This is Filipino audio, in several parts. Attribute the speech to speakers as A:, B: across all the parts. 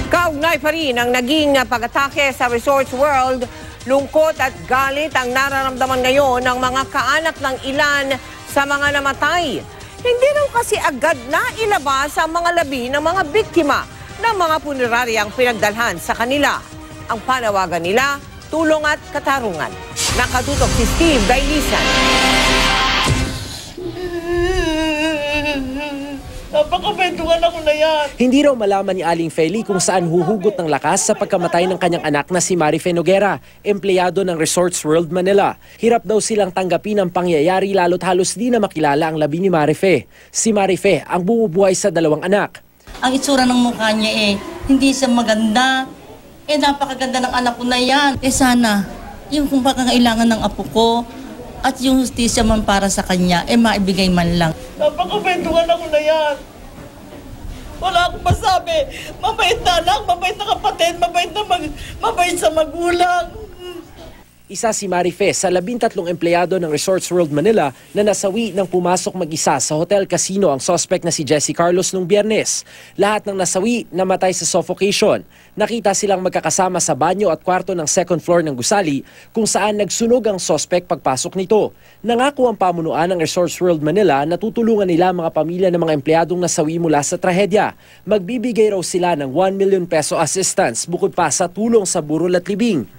A: Kaugnay pa rin ang naging pag-atake sa Resorts World. Lungkot at galit ang nararamdaman ngayon ng mga kaanak ng ilan sa mga namatay. Hindi raw kasi agad na ilabas ang mga labi ng mga biktima ng mga puneraryang pinagdalhan sa kanila. Ang panawagan nila, tulong at katarungan. Nakatutok si Steve Dailisan.
B: Napakabenduhan ako na yan.
C: Hindi raw malaman ni Aling Feli kung saan huhugot ng lakas sa pagkamatay ng kanyang anak na si Marife Noguera, empleyado ng Resorts World Manila. Hirap daw silang tanggapin ang pangyayari lalo't halos di na makilala ang labi ni Marife. Si Marife ang bumubuhay sa 2 anak.
B: Ang itsura ng mukha niya hindi siya maganda. Napakaganda ng anak ko na yan. Sana, yung kung pangangailangan ng apo ko, at yung justisya man para sa kanya, maibigay man lang. Napakabenduhan ako na yan. Wala akong masabi. Mabait na anak, mabait na kapatid, mabait sa magulang.
C: Isa si Marife sa 13 empleyado ng Resorts World Manila na nasawi nang pumasok mag-isa sa hotel casino ang suspect na si Jesse Carlos nung Biyernes. Lahat ng nasawi namatay sa suffocation. Nakita silang magkakasama sa banyo at kwarto ng 2nd floor ng gusali kung saan nagsunog ang suspect pagpasok nito. Nangako ang pamunuan ng Resorts World Manila na tutulungan nila ang mga pamilya ng mga empleyadong nasawi mula sa trahedya. Magbibigay raw sila ng 1 million peso assistance bukod pa sa tulong sa burol at libing.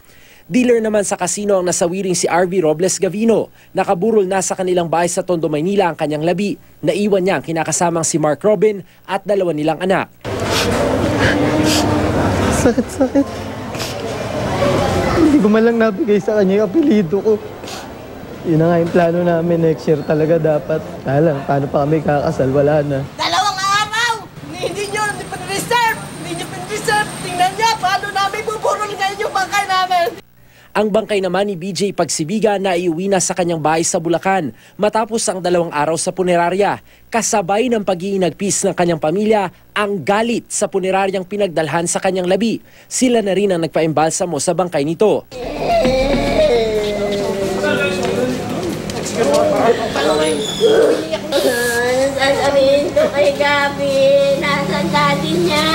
C: Dealer naman sa kasino ang nasawi ring si RV Robles Gavino. Nakaburol na sa kanilang bahay sa Tondo, Maynila ang kanyang labi. Naiwan niya ang kinakasamang si Mark Robin at 2 nilang anak.
D: Sakit. Hindi ko man lang nabigay sa kanya yung apelido ko. Yun na nga yung plano namin next year talaga dapat. Alam, paano pa kami kakasal? Wala na.
B: 2 araw! Hindi nyo pinreserve! Tingnan niya, paano namin buburol ngayon yung bangkay namin?
C: Ang bangkay naman ni BJ Pagsibiga na iuwi na sa kanyang bahay sa Bulacan matapos ang 2 araw sa punerarya. Kasabay ng pag-iinagpis ng kanyang pamilya ang galit sa puneraryang pinagdalhan sa kanyang labi. Sila na rin ang nagpaimbalsamo sa bangkay nito.
E: Sasabihin ko kay Gabi, nasan daddy niya?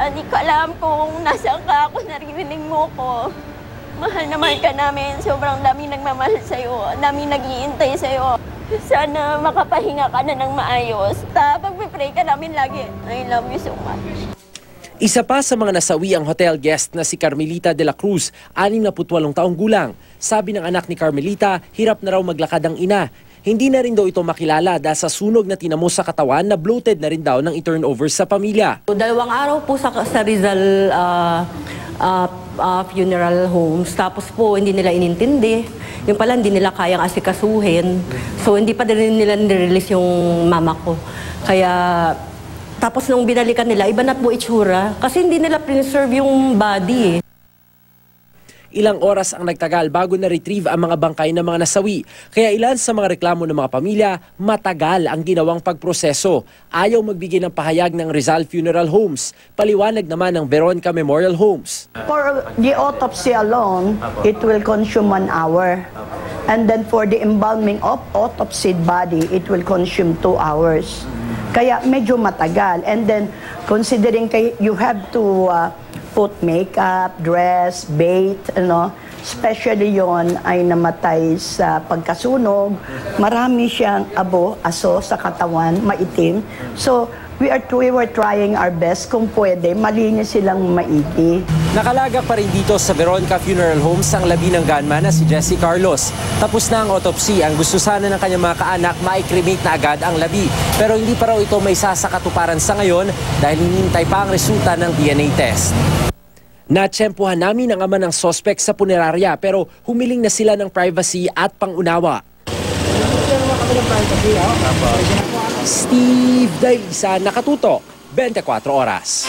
E: Hindi ko alam kung nasaan ka ako, naririnig mo ko. Mahal naman ka namin, sobrang dami nagmamahal sa'yo, dami nag-iintay sa'yo. Sana makapahinga ka na ng maayos. Pag-pray ka namin lagi. I love you so much.
C: Isa pa sa mga nasawi ang hotel guest na si Carmelita de la Cruz, 68 taong gulang. Sabi ng anak ni Carmelita, hirap na raw maglakad ang ina. Hindi na rin daw ito makilala dahil sa sunog na tinamo sa katawan na bloated na rin daw ng i-turnover sa pamilya.
F: 2 araw po sa Rizal funeral homes, tapos po hindi nila inintindi. Yung pala hindi nila kayang asikasuhin. So hindi pa din nila nirelease yung mama ko. Kaya tapos nung binalikan nila, iba na po itsura. Kasi hindi nila preserve yung body.
C: Ilang oras ang nagtagal bago na-retrieve ang mga bangkay ng mga nasawi. Kaya ilan sa mga reklamo ng mga pamilya, matagal ang ginawang pagproseso. Ayaw magbigay ng pahayag ng Rizal Funeral Homes. Paliwanag naman ng Veronica Memorial Homes.
G: For the autopsy alone, it will consume 1 hour. And then for the embalming of autopsied body, it will consume 2 hours. Kaya medyo matagal. And then considering you have to put makeup, dress, bait, especially yon ay namatay sa pagkasunog. Marami siyang aso sa katawan, maitim. So, we were trying our best kung pwede, malinis silang maigi.
C: Nakalaga pa rin dito sa Veronica Funeral Homes ang labi ng gunman na si Jesse Carlos. Tapos na ang autopsy. Ang gusto sana ng kanyang mga kaanak, ma-cremate na agad ang labi. Pero hindi pa raw ito may sasakatuparan sa ngayon dahil hinihintay pa ang resulta ng DNA test. Natsyempuhan namin ang ama ng suspect sa punerarya pero humiling na sila ng privacy at pangunawa. Steve Dailisan, Nakatutok, 24 Oras.